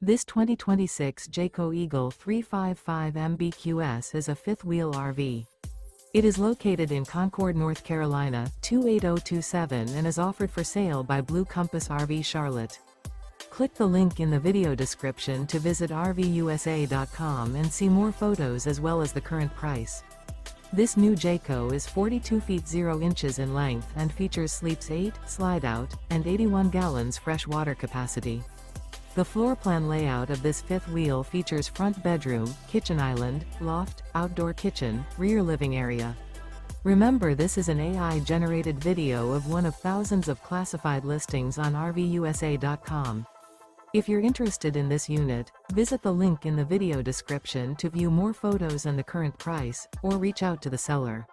This 2026 Jayco Eagle 355 MBQS is a fifth-wheel RV. It is located in Concord, North Carolina, 28027 and is offered for sale by Blue Compass RV Charlotte. Click the link in the video description to visit RVUSA.com and see more photos as well as the current price. This new Jayco is 42 feet 0 inches in length and features sleeps 8, slide-out, and 81 gallons fresh water capacity. The floor plan layout of this fifth wheel features front bedroom, kitchen island, loft, outdoor kitchen, rear living area. Remember, this is an AI-generated video of one of thousands of classified listings on RVUSA.com. If you're interested in this unit, visit the link in the video description to view more photos and the current price, or reach out to the seller.